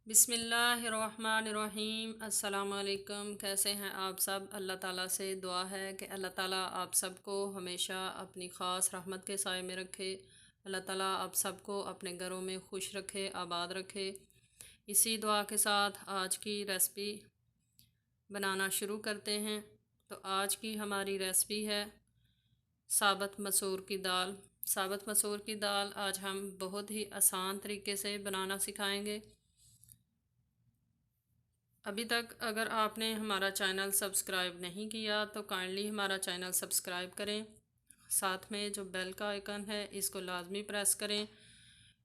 बिस्मिल्लाहिर्रहमानिर्रहीम। अस्सलाम वालेकुम। कैसे हैं आप सब? अल्लाह ताला से दुआ है कि अल्लाह ताला आप सबको हमेशा अपनी ख़ास रहमत के साए में रखे। अल्लाह ताला आप सबको अपने घरों में खुश रखे, आबाद रखे। इसी दुआ के साथ आज की रेसिपी बनाना शुरू करते हैं। तो आज की हमारी रेसिपी है साबुत मसूर की दाल। साबुत मसूर की दाल आज हम बहुत ही आसान तरीके से बनाना सिखाएंगे। अभी तक अगर आपने हमारा चैनल सब्सक्राइब नहीं किया तो काइंडली हमारा चैनल सब्सक्राइब करें। साथ में जो बेल का आइकन है इसको लाजमी प्रेस करें।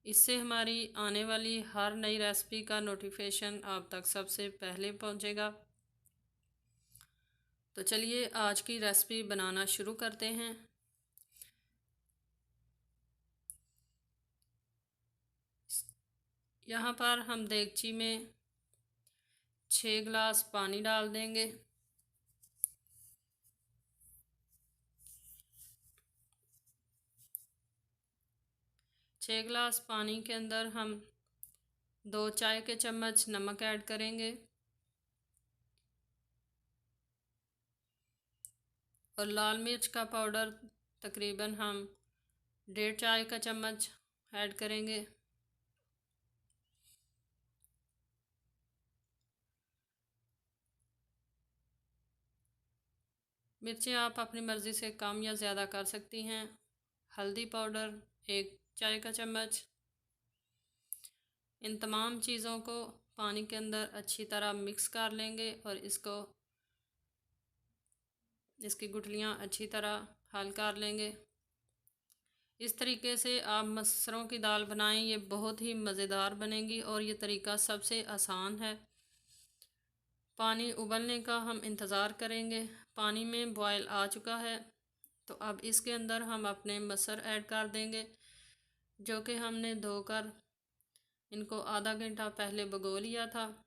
इससे हमारी आने वाली हर नई रेसिपी का नोटिफिकेशन आप तक सबसे पहले पहुंचेगा। तो चलिए आज की रेसिपी बनाना शुरू करते हैं। यहाँ पर हम देगची में 6 गिलास पानी डाल देंगे। छः गिलास पानी के अंदर हम 2 चाय के चम्मच नमक ऐड करेंगे और लाल मिर्च का पाउडर तकरीबन हम 1.5 चाय का चम्मच ऐड करेंगे। मिर्चें आप अपनी मर्ज़ी से कम या ज़्यादा कर सकती हैं। हल्दी पाउडर 1 चाय का चम्मच। इन तमाम चीज़ों को पानी के अंदर अच्छी तरह मिक्स कर लेंगे और इसकी गुठलियाँ अच्छी तरह हल कर लेंगे। इस तरीके से आप मसरों की दाल बनाएं, ये बहुत ही मज़ेदार बनेगी और ये तरीका सबसे आसान है। पानी उबलने का हम इंतज़ार करेंगे। पानी में बॉयल आ चुका है तो अब इसके अंदर हम अपने मसर ऐड कर देंगे जो कि हमने धोकर इनको आधा घंटा पहले भिगो लिया था।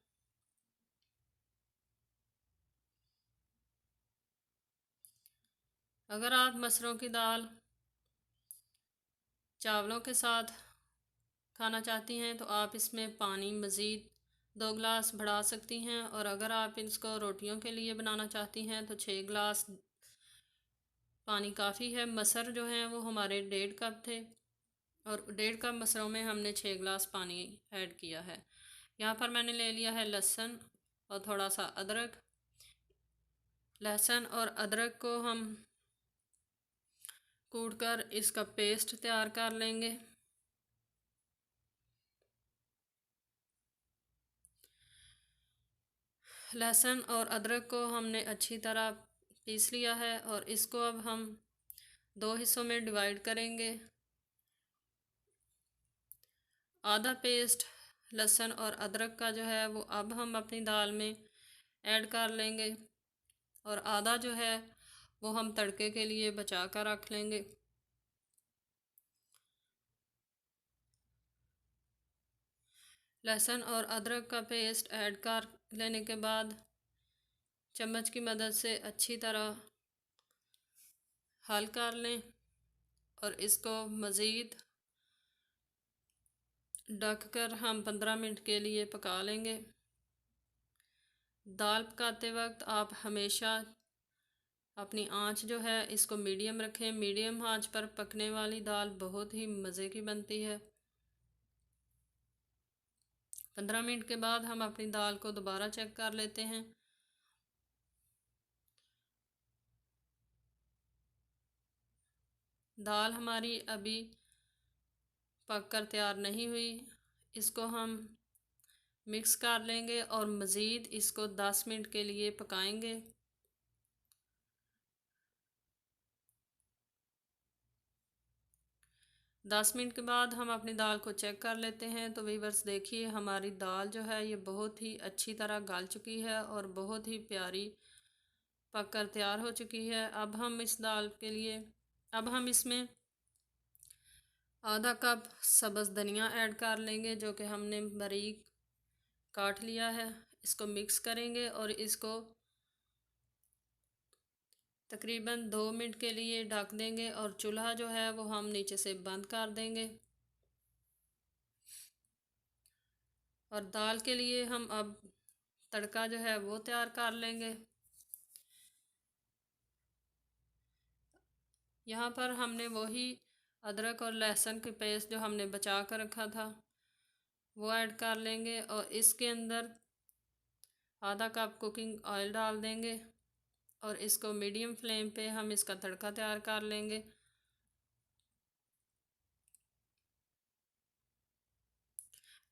अगर आप मसरों की दाल चावलों के साथ खाना चाहती हैं तो आप इसमें पानी मज़ीद 2 गिलास बढ़ा सकती हैं और अगर आप इसको रोटियों के लिए बनाना चाहती हैं तो 6 गिलास पानी काफ़ी है। मसर जो हैं वो हमारे 1.5 कप थे और 1.5 कप मसरों में हमने 6 गिलास पानी ऐड किया है। यहाँ पर मैंने ले लिया है लहसुन और थोड़ा सा अदरक। लहसुन और अदरक को हम कूटकर इसका पेस्ट तैयार कर लेंगे। लहसुन और अदरक को हमने अच्छी तरह पीस लिया है और इसको अब हम 2 हिस्सों में डिवाइड करेंगे। आधा पेस्ट लहसुन और अदरक का जो है वो अब हम अपनी दाल में ऐड कर लेंगे और आधा जो है वो हम तड़के के लिए बचा कर रख लेंगे। लहसुन और अदरक का पेस्ट ऐड कर लेने के बाद चम्मच की मदद से अच्छी तरह हल कर लें और इसको मज़ीद ढककर हम 15 मिनट के लिए पका लेंगे। दाल पकाते वक्त आप हमेशा अपनी आंच जो है इसको मीडियम रखें। मीडियम आंच पर पकने वाली दाल बहुत ही मज़े की बनती है। 15 मिनट के बाद हम अपनी दाल को दोबारा चेक कर लेते हैं। दाल हमारी अभी पककर तैयार नहीं हुई। इसको हम मिक्स कर लेंगे और मज़ीद इसको 10 मिनट के लिए पकाएंगे। 10 मिनट के बाद हम अपनी दाल को चेक कर लेते हैं। तो व्यूअर्स देखिए हमारी दाल जो है ये बहुत ही अच्छी तरह गल चुकी है और बहुत ही प्यारी पककर तैयार हो चुकी है। अब हम इस दाल के लिए अब हम इसमें आधा कप सब्ज़ धनिया ऐड कर लेंगे जो कि हमने बारीक काट लिया है। इसको मिक्स करेंगे और इसको तकरीबन 2 मिनट के लिए ढक देंगे और चूल्हा जो है वो हम नीचे से बंद कर देंगे। और दाल के लिए हम अब तड़का जो है वो तैयार कर लेंगे। यहाँ पर हमने वही अदरक और लहसुन की पेस्ट जो हमने बचा कर रखा था वो ऐड कर लेंगे और इसके अंदर आधा कप कुकिंग ऑयल डाल देंगे और इसको मीडियम फ्लेम पे हम इसका तड़का तैयार कर लेंगे।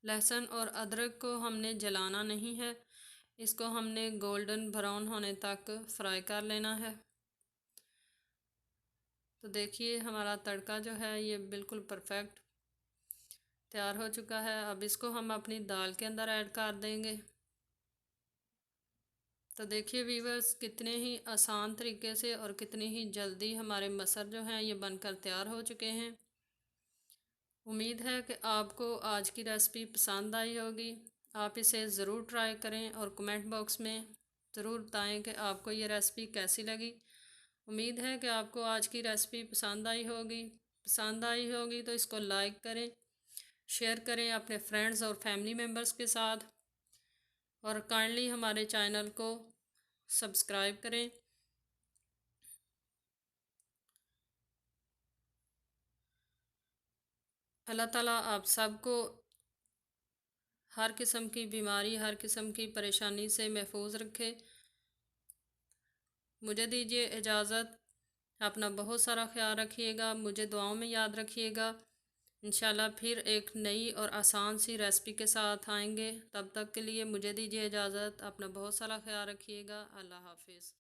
लहसुन और अदरक को हमने जलाना नहीं है, इसको हमने गोल्डन ब्राउन होने तक फ्राई कर लेना है। तो देखिए हमारा तड़का जो है ये बिल्कुल परफेक्ट तैयार हो चुका है। अब इसको हम अपनी दाल के अंदर ऐड कर देंगे। तो देखिए वीवर्स कितने ही आसान तरीके से और कितनी ही जल्दी हमारे मसर जो हैं ये बनकर तैयार हो चुके हैं। उम्मीद है कि आपको आज की रेसिपी पसंद आई होगी। आप इसे ज़रूर ट्राई करें और कमेंट बॉक्स में ज़रूर बताएं कि आपको ये रेसिपी कैसी लगी। उम्मीद है कि आपको आज की रेसिपी पसंद आई होगी। पसंद आई होगी तो इसको लाइक करें, शेयर करें अपने फ्रेंड्स और फैमिली मेम्बर्स के साथ और काइंडली हमारे चैनल को सब्सक्राइब करें। अल्लाह ताला आप सबको हर किस्म की बीमारी, हर किस्म की परेशानी से महफूज रखे। मुझे दीजिए इजाज़त। अपना बहुत सारा ख्याल रखिएगा, मुझे दुआओं में याद रखिएगा। इंशाल्लाह फिर एक नई और आसान सी रेसिपी के साथ आएंगे। तब तक के लिए मुझे दीजिए इजाज़त। अपना बहुत सारा ख्याल रखिएगा। अल्लाह हाफिज़।